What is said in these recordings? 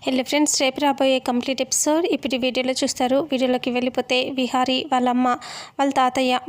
Hello friends, రేపు రాబోయే complete episode ఇప్పుడు వీడియోలో చూస్తారు. వీడియోలోకి వెళ్ళిపోతే విహారీ వాళ్ళ అమ్మ వాళ్ళ తాతయ్య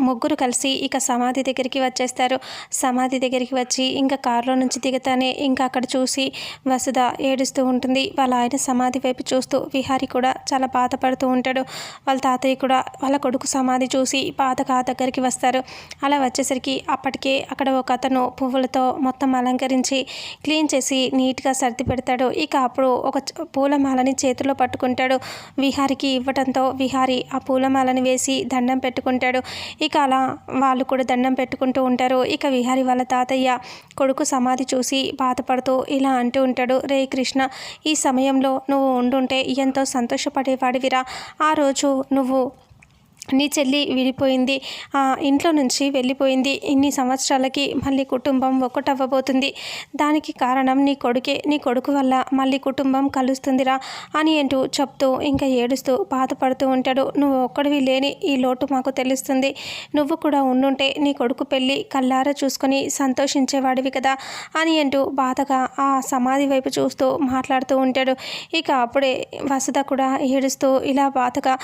ముగ్గురు కలిసి ఇక సమాధి దగ్గరికి వచ్చేస్తారు. సమాధి దగ్గరికి వచ్చి ఇంకా కారులో నుంచి దిగతానే ఇంకా అక్కడ చూసి వసుధ ఏడుస్తూ ఉంటుంది. వాళ్ళ ఆయన సమాధి వైపు చూస్తూ విహారీ కూడా చాలా బాధపడుతూ ఉంటాడు. వాళ్ళ తాతయ్య కూడా వాళ్ళ కొడుకు సమాధి చూసి బాధగా దగ్గరికి వస్తారు. అలా వచ్చేసరికి అప్పటికే అక్కడ ఒక అతను పువ్వులతో మొత్తం అలంకరించి క్లీన్ చేసి నీట్గా సర్ది పెడతాడు. ఇక అప్పుడు ఒక పూలమాలని చేతిలో పట్టుకుంటాడు. విహారికి ఇవ్వడంతో విహారి ఆ పూలమాలని వేసి దండం పెట్టుకుంటాడు. ఇక అలా వాళ్ళు కూడా దండం పెట్టుకుంటూ ఉంటారు. ఇక విహారి వాళ్ళ తాతయ్య కొడుకు సమాధి చూసి బాధపడుతూ ఇలా అంటూ ఉంటాడు, రే కృష్ణ, ఈ సమయంలో నువ్వు ఉండుంటే ఎంతో సంతోషపడేవాడివిరా. ఆ రోజు నువ్వు నీ చెల్లి విడిపోయింది, ఇంట్లో నుంచి వెళ్ళిపోయింది. ఇన్ని సంవత్సరాలకి మళ్ళీ కుటుంబం ఒక్కటవ్వబోతుంది. దానికి కారణం నీ కొడుకే. నీ కొడుకు వల్ల మళ్ళీ కుటుంబం కలుస్తుందిరా అని అంటూ చెప్తూ ఇంకా ఏడుస్తూ బాధపడుతూ ఉంటాడు. నువ్వు ఒక్కడివి లేని ఈ లోటు మాకు తెలుస్తుంది. నువ్వు కూడా ఉండుంటే నీ కొడుకు పెళ్ళి కళ్ళారా చూసుకొని సంతోషించేవాడివి కదా అని అంటూ బాధగా ఆ సమాధి వైపు చూస్తూ మాట్లాడుతూ ఉంటాడు. ఇక అప్పుడే వసుధ కూడా ఏడుస్తూ ఇలా బాధగా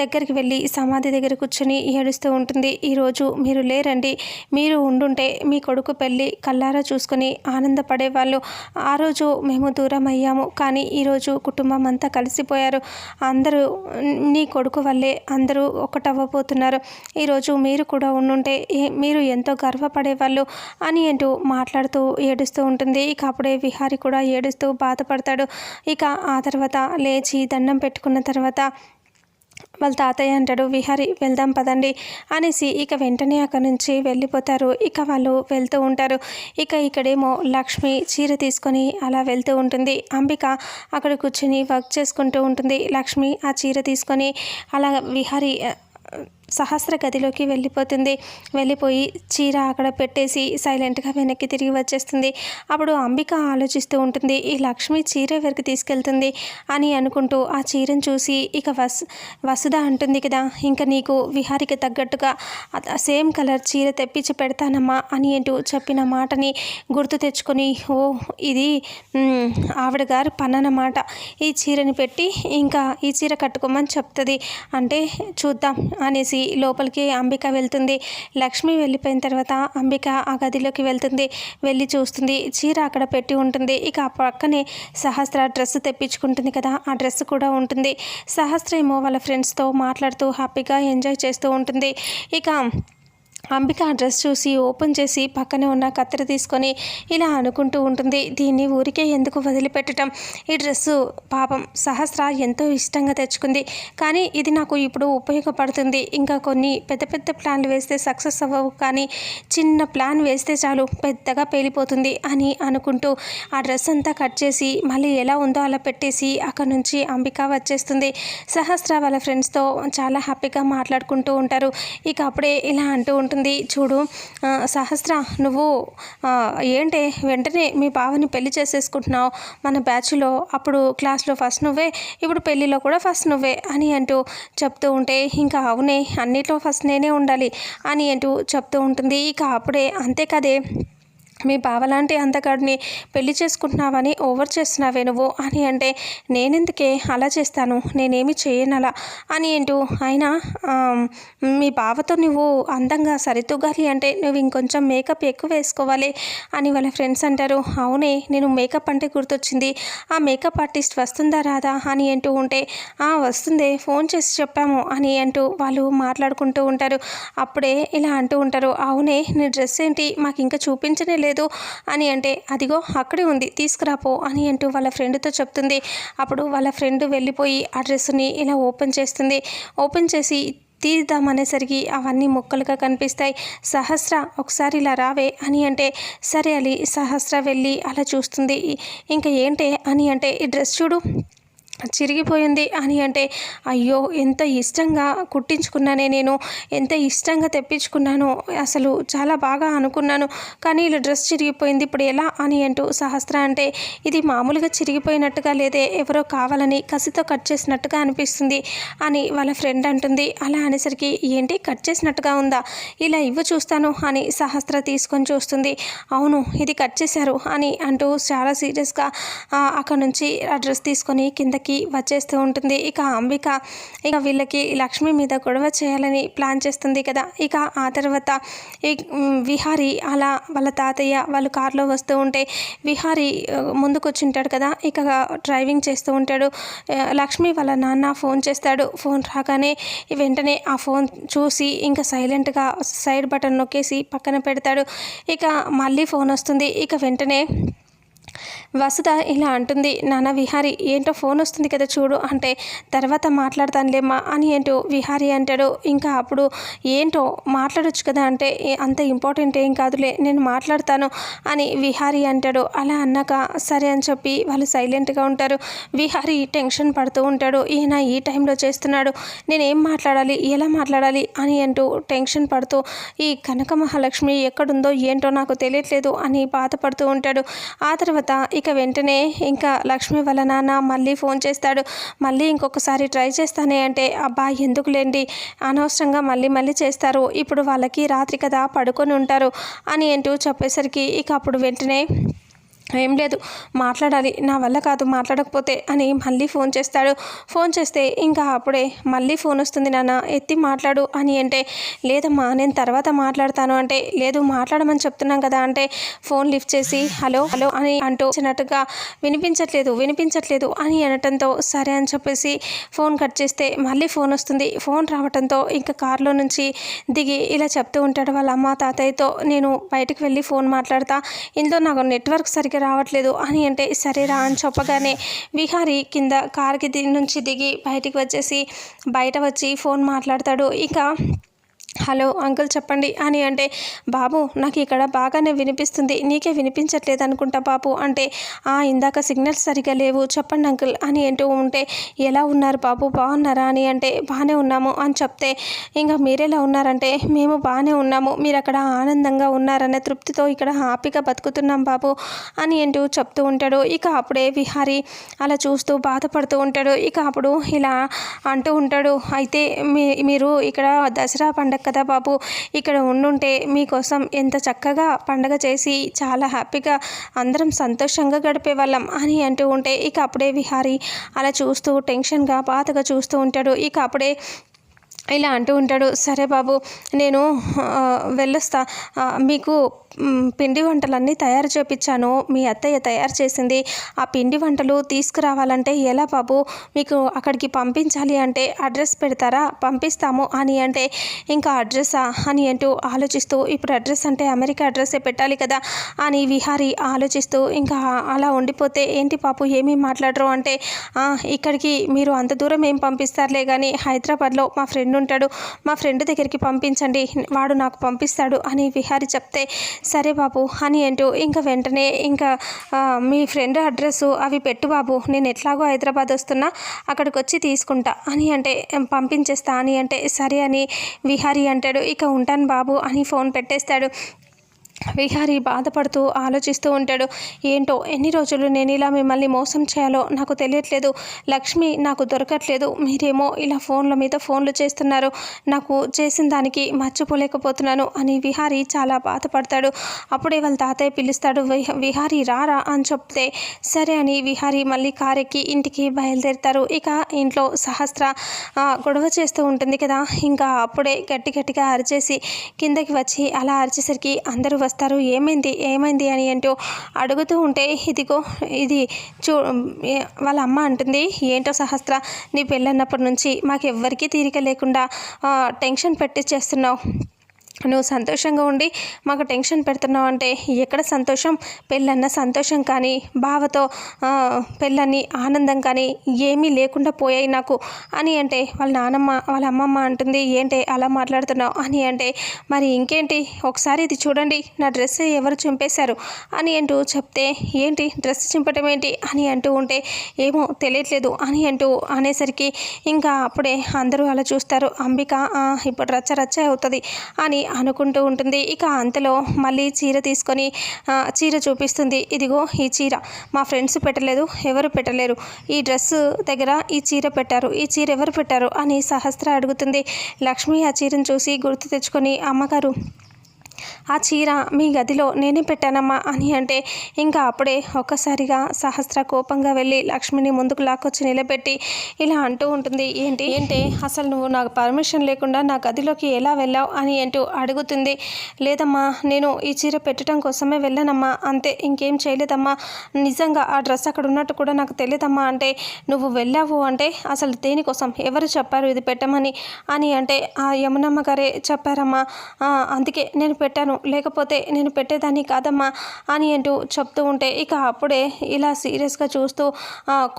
దగ్గరికి వెళ్ళి సమాధి దగ్గర కూర్చొని ఏడుస్తూ ఉంటుంది. ఈరోజు మీరు లేరండి, మీరు ఉండుంటే మీ కొడుకు పెళ్ళి కళ్ళారా చూసుకొని ఆనందపడేవాళ్ళు. ఆ రోజు మేము దూరం అయ్యాము, కానీ ఈరోజు కుటుంబం అంతా కలిసిపోయారు. అందరూ నీ కొడుకు వల్లే అందరూ ఒకటవ్వబోతున్నారు. ఈరోజు మీరు కూడా ఉండుంటే మీరు ఎంతో గర్వపడేవాళ్ళు అని అంటూ మాట్లాడుతూ ఏడుస్తూ ఉంటుంది. ఇక అప్పుడే విహారి కూడా ఏడుస్తూ బాధపడతాడు. ఇక ఆ తర్వాత లేచి దండం పెట్టుకున్న తర్వాత వాళ్ళ తాతయ్య అంటాడు, విహారీ వెళ్దాం పదండి అనేసి ఇక వెంటనే అక్కడి నుంచి వెళ్ళిపోతారు. ఇక వాళ్ళు వెళ్తూ ఉంటారు. ఇక ఇక్కడేమో లక్ష్మి చీర తీసుకొని అలా వెళ్తూ ఉంటుంది. అంబిక అక్కడ కూర్చొని వర్క్ చేసుకుంటూ ఉంటుంది. లక్ష్మి ఆ చీర తీసుకొని అలా విహారీ సహస్ర గదిలోకి వెళ్ళిపోయి చీర అక్కడ పెట్టేసి సైలెంట్గా వెనక్కి తిరిగి వచ్చేస్తుంది. అప్పుడు అంబిక ఆలోచిస్తూ ఉంటుంది, ఈ లక్ష్మి చీర ఎవరికి తీసుకెళ్తుంది అని అనుకుంటూ ఆ చీరను చూసి ఇక వసుధ అంటుంది కదా, ఇంకా నీకు విహారికి తగ్గట్టుగా సేమ్ కలర్ చీర తెప్పించి పెడతానమ్మా అని అంటూ చెప్పిన మాటని గుర్తు తెచ్చుకొని, ఓ ఇది ఆవిడ గారు పన్నమాట, ఈ చీరని పెట్టి ఇంకా ఈ చీర కట్టుకోమని చెప్తుంది అంటే చూద్దాం అనేసి లోపలికి అంబిక వెళ్తుంది. లక్ష్మి వెళ్ళిపోయిన తర్వాత అంబిక ఆ గదిలోకి వెళ్ళి చూస్తుంది. చీర అక్కడ పెట్టి ఉంటుంది. ఇక ఆ పక్కనే సహస్ర డ్రెస్ తెప్పించుకుంటుంది కదా, ఆ డ్రెస్ కూడా ఉంటుంది. సహస్ర ఏమో వాళ్ళ ఫ్రెండ్స్తో మాట్లాడుతూ హ్యాపీగా ఎంజాయ్ చేస్తూ ఉంటుంది. ఇక అంబిక ఆ డ్రెస్ చూసి ఓపెన్ చేసి పక్కనే ఉన్న కత్తెర తీసుకొని ఇలా అనుకుంటూ ఉంటుంది, దీన్ని ఊరికే ఎందుకు వదిలిపెట్టడం, ఈ డ్రెస్సు పాపం సహస్ర ఎంతో ఇష్టంగా తెచ్చుకుంది, కానీ ఇది నాకు ఇప్పుడు ఉపయోగపడుతుంది. ఇంకా కొన్ని పెద్ద పెద్ద ప్లాన్లు వేస్తే సక్సెస్ అవ్వవు, కానీ చిన్న ప్లాన్ వేస్తే చాలు పెద్దగా పేలిపోతుంది అని అనుకుంటూ ఆ డ్రెస్ అంతా కట్ చేసి మళ్ళీ ఎలా ఉందో అలా పెట్టేసి అక్కడ నుంచి అంబిక వచ్చేస్తుంది. సహస్ర వాళ్ళ ఫ్రెండ్స్తో చాలా హ్యాపీగా మాట్లాడుకుంటూ ఉంటారు. ఇక అప్పుడే ఇలా అంటూ ఉంటుంది, చూడు సహస్ర, నువ్వు ఏంటే వెంటనే మీ బావని పెళ్లి చేసేసుకుంటున్నావు, మన బ్యాచ్లో అప్పుడు క్లాస్లో ఫస్ట్ నువ్వే, ఇప్పుడు పెళ్ళిలో కూడా ఫస్ట్ నువ్వే అని అంటూ చెప్తూ ఉంటే, ఇంకా అవునే అన్నిట్లో ఫస్ట్ నేనే ఉండాలి అని అంటూ చెప్తూ ఉంటుంది. ఇక అప్పుడే అంతే కదే, మీ బావలాంటి అందగాడిని పెళ్లి చేసుకుంటున్నావని ఓవర్ చేస్తున్నావే నువ్వు అని అంటే, నేనెందుకే అలా చేస్తాను, నేనేమి చేయనలా అని అంటూ, అయినా మీ బావతో నువ్వు అందంగా సరితూగాలి అంటే నువ్వు ఇంకొంచెం మేకప్ ఎక్కువ వేసుకోవాలి అని వాళ్ళ ఫ్రెండ్స్ అంటారు. అవునే, నేను మేకప్ అంటే గుర్తొచ్చింది, ఆ మేకప్ ఆర్టిస్ట్ వస్తుందా రాదా అని అంటూ ఉంటే, వస్తుందే, ఫోన్ చేసి చెప్పాము అని అంటూ వాళ్ళు మాట్లాడుకుంటూ ఉంటారు. అప్పుడే ఇలా అంటూ ఉంటారు, అవునే నీ డ్రెస్ ఏంటి మాకు ఇంకా చూపించనే లేదు అని అంటే, అదిగో అక్కడే ఉంది తీసుకురాపో అని అంటూ వాళ్ళ ఫ్రెండ్తో చెప్తుంది. అప్పుడు వాళ్ళ ఫ్రెండ్ వెళ్ళిపోయి ఆ డ్రెస్సుని ఇలా ఓపెన్ చేసి తీద్దామనేసరికి అవన్నీ ముక్కలుగా కనిపిస్తాయి. సహస్ర ఒకసారి ఇలా రావే అని అంటే, సరే అని సహస్ర వెళ్ళి అలా చూస్తుంది. ఇంకా ఏంటే అని అంటే, ఈ డ్రెస్ చూడు చిరిగిపోయింది అని అంటే, అయ్యో ఎంత ఇష్టంగా కుట్టించుకున్నానే నేను, ఎంత ఇష్టంగా తెప్పించుకున్నాను, అసలు చాలా బాగా అనుకున్నాను, కానీ ఇలా డ్రెస్ చిరిగిపోయింది ఇప్పుడు ఎలా అని అంటూ సహస్ర అంటే, ఇది మామూలుగా చిరిగిపోయినట్టుగా లేదే, ఎవరో కావాలని కసితో కట్ చేసినట్టుగా అనిపిస్తుంది అని వాళ్ళ ఫ్రెండ్ అంటుంది. అలా అనేసరికి ఏంటి కట్ చేసినట్టుగా ఉందా, ఇలా ఇవ్వు చూస్తాను అని సహస్ర తీసుకొని చూస్తుంది. అవును ఇది కట్ చేశారు అని అంటూ చాలా సీరియస్గా అక్కడ నుంచి ఆ డ్రెస్ తీసుకొని కిందకి వచ్చేస్తూ ఉంటుంది. ఇక అంబిక ఇక వీళ్ళకి లక్ష్మి మీద గొడవ చేయాలని ప్లాన్ చేస్తుంది కదా. ఇక ఆ తర్వాత విహారీ అలా వాళ్ళ తాతయ్య వాళ్ళు కారులో వస్తూ ఉంటే విహారీ ముందుకు వచ్చింటాడు కదా. ఇక డ్రైవింగ్ చేస్తూ ఉంటాడు. లక్ష్మి వాళ్ళ నాన్న ఫోన్ చేస్తాడు. ఫోన్ రాగానే వెంటనే ఆ ఫోన్ చూసి ఇంకా సైలెంట్గా సైడ్ బటన్ నొక్కేసి పక్కన పెడతాడు. ఇక మళ్ళీ ఫోన్ వస్తుంది. ఇక వెంటనే వసుధ ఇలా అంటుంది, నాన్న విహారీ ఏంటో ఫోన్ వస్తుంది కదా చూడు అంటే, తర్వాత మాట్లాడతానులేమ్మా అని ఏంటో విహారీ అంటాడు. ఇంకా అప్పుడు ఏంటో మాట్లాడొచ్చు కదా అంటే, అంత ఇంపార్టెంట్ ఏం కాదులే నేను మాట్లాడతాను అని విహారీ అంటాడు. అలా అన్నాక సరే అని చెప్పి వాళ్ళు సైలెంట్గా ఉంటారు. విహారీ టెన్షన్ పడుతూ ఉంటాడు. ఈయన ఈ టైంలో చేస్తున్నాడు, నేనేం మాట్లాడాలి ఎలా మాట్లాడాలి అని అంటూ టెన్షన్ పడుతూ ఈ కనక మహాలక్ష్మి ఎక్కడుందో ఏంటో నాకు తెలియట్లేదు అని బాధపడుతూ ఉంటాడు. ఆ తర్వాత ఇక వెంటనే ఇంకా లక్ష్మి వాళ్ళ నాన్న మళ్ళీ ఫోన్ చేస్తాడు. మళ్ళీ ఇంకొకసారి ట్రై చేస్తానే అంటే, అబ్బా ఎందుకులేండి అనవసరంగా మళ్ళీ చేస్తారు, ఇప్పుడు వాళ్ళకి రాత్రి కదా పడుకొని ఉంటారు అని అంటూ చెప్పేసరికి ఇక అప్పుడు వెంటనే ఏం లేదు మాట్లాడాలి, నా వల్ల కాదు మాట్లాడకపోతే అని మళ్ళీ ఫోన్ చేస్తాడు. ఫోన్ చేస్తే ఇంకా అప్పుడే మళ్ళీ ఫోన్ వస్తుంది, నాన్న ఎత్తి మాట్లాడు అని అంటే, లేదమ్మా నేను తర్వాత మాట్లాడతాను అంటే, లేదు మాట్లాడమని చెప్తున్నాం కదా అంటే ఫోన్ లిఫ్ట్ చేసి హలో హలో అని అంటూ చిన్నట్టుగా వినిపించట్లేదు అని అనటంతో సరే అని చెప్పేసి ఫోన్ కట్ చేస్తే మళ్ళీ ఫోన్ వస్తుంది. ఫోన్ రావడంతో ఇంకా కారులో నుంచి దిగి ఇలా చెప్తూ ఉంటాడు వాళ్ళ అమ్మ తాతయ్యతో, నేను బయటకు వెళ్ళి ఫోన్ మాట్లాడతా, ఇందులో నాకు నెట్వర్క్ సరిగ్గా రావట్లేదు అని అంటే, సరేరా అని చెప్పగానే విహారీ కింద కారుకి నుంచి దిగి బయటికి వచ్చేసి బయట వచ్చి ఫోన్ మాట్లాడతాడు. ఇక హలో అంకుల్ చెప్పండి అని అంటే, బాబు నాకు ఇక్కడ బాగానే వినిపిస్తుంది, నీకే వినిపించట్లేదు అనుకుంటా బాబు అంటే, ఇందాక సిగ్నల్స్ సరిగా లేవు చెప్పండి అంకుల్ అని అంటూ ఉంటే, ఎలా ఉన్నారు బాబు బాగున్నారా అని అంటే, బాగానే ఉన్నాము అని చెప్తే, ఇంకా మీరెలా ఉన్నారంటే మేము బాగానే ఉన్నాము, మీరు అక్కడ ఆనందంగా ఉన్నారనే తృప్తితో ఇక్కడ హ్యాపీగా బతుకుతున్నాం బాబు అని అంటూ చెప్తూ ఉంటాడు. ఇక అప్పుడే విహారీ అలా చూస్తూ బాధపడుతూ ఉంటాడు. ఇక అప్పుడు ఇలా అంటూ ఉంటాడు, అయితే మీరు ఇక్కడ దసరా పండగ కదా బాబు, ఇక్కడ ఉండుంటే మీకోసం ఎంత చక్కగా పండగ చేసి చాలా హ్యాపీగా అందరం సంతోషంగా గడిపేవాళ్ళం అని అంటూ ఉంటే, ఇక అప్పుడే విహారీ అలా చూస్తూ టెన్షన్గా బాధగా చూస్తూ ఉంటాడు. ఇక అప్పుడే ఇలా అంటూ ఉంటాడు, సరే బాబు నేను వెళ్ళొస్తా, మీకు పిండి వంటలన్నీ తయారు చేపించాను, మీ అత్తయ్య తయారు చేసింది, ఆ పిండి వంటలు తీసుకురావాలంటే ఎలా బాబు, మీకు అక్కడికి పంపించాలి అంటే అడ్రస్ పెడతారా, పంపిస్తాము అని అంటే, ఇంకా అడ్రస్సా అని అంటూ ఆలోచిస్తూ, ఇప్పుడు అడ్రస్ అంటే అమెరికా అడ్రస్సే పెట్టాలి కదా అని విహారీ ఆలోచిస్తూ, ఇంకా అలా ఉండిపోతే ఏంటి పాపు ఏమీ మాట్లాడరు అంటే, ఇక్కడికి మీరు అంత దూరం ఏం పంపిస్తారులే కానీ హైదరాబాద్లో మా ఫ్రెండ్ ఉంటాడు, మా ఫ్రెండ్ దగ్గరికి పంపించండి, వాడు నాకు పంపిస్తాడు అని విహారీ చెప్తే, సరే బాబు అని అంటూ ఇంకా వెంటనే ఇంకా మీ ఫ్రెండ్ అడ్రస్సు అవి పెట్టు బాబు, నేను ఎట్లాగో హైదరాబాద్ వస్తున్నా అక్కడికి వచ్చి తీసుకుంటా అని అంటే పంపించేస్తా అని అంటే, సరే అని విహారీ అంటాడు. ఇక ఉంటాను బాబు అని ఫోన్ పెట్టేస్తాడు. విహారీ బాధపడుతూ ఆలోచిస్తూ ఉంటాడు. ఏంటో ఎన్ని రోజులు నేను ఇలా మిమ్మల్ని మోసం చేయాలో నాకు తెలియట్లేదు, లక్ష్మి నాకు దొరకట్లేదు, మీరేమో ఇలా ఫోన్ల మీద ఫోన్లు చేస్తున్నారు, నాకు చేసిన దానికి మర్చిపోలేకపోతున్నాను అని విహారీ చాలా బాధపడతాడు. అప్పుడే వాళ్ళ తాతయ్య పిలుస్తాడు, విహారీ రారా అని చెప్తే సరే అని విహారీ మళ్ళీ కారెక్కి ఇంటికి బయలుదేరుతారు. ఇక ఇంట్లో సహస్ర గొడవ చేస్తూ ఉంటుంది కదా. ఇంకా అప్పుడే గట్టిగా అరిచేసి కిందకి వచ్చి అలా అరిచేసరికి అందరూ వస్తారు. ఏమైంది అని అంటూ అడుగుతూ ఉంటే, ఇదిగో ఇది వాళ్ళ అమ్మ అంటుంది, ఏంటో సహస్ర నీ పెళ్ళన్నప్పటి నుంచి మాకెవ్వరికీ తీరిక లేకుండా టెన్షన్ పెట్టి చేస్తున్నావు, నువ్వు సంతోషంగా ఉండి మాకు టెన్షన్ పెడుతున్నావు అంటే ఎక్కడ సంతోషం? పెళ్ళన్న సంతోషం కానీ బావతో పెళ్ళని ఆనందం కానీ ఏమీ లేకుండా పోయాయి నాకు అని అంటే వాళ్ళ నానమ్మ వాళ్ళ అమ్మమ్మ అంటుంది, ఏంటి అలా మాట్లాడుతున్నావు అని అంటే, మరి ఇంకేంటి ఒకసారి ఇది చూడండి నా డ్రెస్ ఎవరు చింపేశారు అని అంటూ చెప్తే, ఏంటి డ్రెస్ చింపటం ఏంటి అని అంటూ ఉంటే, ఏమో తెలియట్లేదు అని అంటూ అనేసరికి ఇంకా అప్పుడే అందరూ అలా చూస్తారు. అంబిక ఇప్పుడు రచ్చ రచ్చ అవుతుంది అని అనుకుంటూ ఉంటుంది. ఇక అంతలో మళ్ళీ చీర తీసుకొని చీర చూపిస్తుంది. ఇదిగో ఈ చీర మా ఫ్రెండ్స్ పెట్టలేదు, ఎవరు పెట్టలేరు, ఈ డ్రెస్సు దగ్గర ఈ చీర పెట్టారు, ఈ చీర ఎవరు పెట్టారు అని సహస్ర అడుగుతుంది. లక్ష్మి ఆ చీరను చూసి గుర్తు తెచ్చుకొని, అమ్మగారు ఆ చీర మీ గదిలో నేనే పెట్టానమ్మా అని అంటే, ఇంకా అప్పుడే ఒక్కసారిగా సహస్ర కోపంగా వెళ్ళి లక్ష్మిని ముందుకు లాక్కొచ్చి నిలబెట్టి ఇలా అంటూ ఉంటుంది, ఏంటి అసలు నువ్వు నాకు పర్మిషన్ లేకుండా నా గదిలోకి ఎలా వెళ్ళావు అని అంటూ అడుగుతుంది. లేదమ్మా, నేను ఈ చీర పెట్టడం కోసమే వెళ్ళానమ్మా, అంతే, ఇంకేం చేయలేదమ్మా, నిజంగా ఆ డ్రెస్ అక్కడ ఉన్నట్టు కూడా నాకు తెలియదమ్మా అంటే, నువ్వు వెళ్ళావు అంటే అసలు దేనికోసం, ఎవరు చెప్పారు ఇది పెట్టమని అని అంటే, ఆ యమునమ్మ గారే చెప్పారమ్మా, అందుకే నేను పెట్టాను, లేకపోతే నేను పెట్టేదాన్ని కాదమ్మా అని అంటూ చెప్తూ ఉంటే, ఇక అప్పుడే ఇలా సీరియస్గా చూస్తూ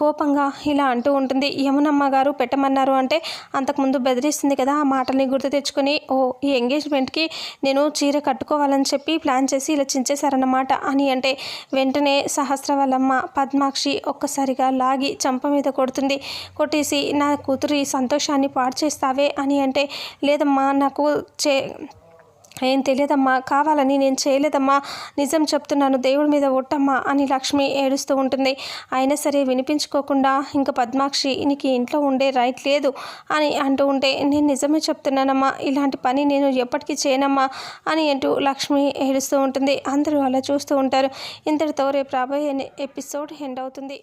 కోపంగా ఇలా అంటూ ఉంటుంది. యమునమ్మ గారు పెట్టమన్నారు అంటే అంతకుముందు బెదిరిస్తుంది కదా, ఆ మాటల్ని గుర్తు తెచ్చుకొని, ఓ ఈ ఎంగేజ్మెంట్కి నేను చీర కట్టుకోవాలని చెప్పి ప్లాన్ చేసి ఇలా చించేశారన్నమాట అని అంటే, వెంటనే సహస్ర వాళ్ళమ్మ పద్మాక్షి ఒక్కసారిగా లాగి చంప మీద కొడుతుంది. కొట్టేసి, నా కూతురి సంతోషాన్ని పాడు చేస్తావే అని అంటే, లేదమ్మా నాకు ఏం తెలియదమ్మా, కావాలని నేను చేయలేదమ్మా, నిజం చెప్తున్నాను, దేవుడి మీద ఒట్టమ్మా అని లక్ష్మి ఏడుస్తూ ఉంటుంది. అయినా సరే వినిపించుకోకుండా ఇంకా పద్మాక్షి నీకు ఇంట్లో ఉండే రైట్ లేదు అని అంటూ ఉంటే, నేను నిజమే చెప్తున్నానమ్మా, ఇలాంటి పని నేను ఎప్పటికీ చేయనమ్మా అని అంటూ లక్ష్మి ఏడుస్తూ ఉంటుంది. అందరూ అలా చూస్తూ ఉంటారు. ఇంతటితో రేపు రాబోయే ఎపిసోడ్ ఎండ్ అవుతుంది.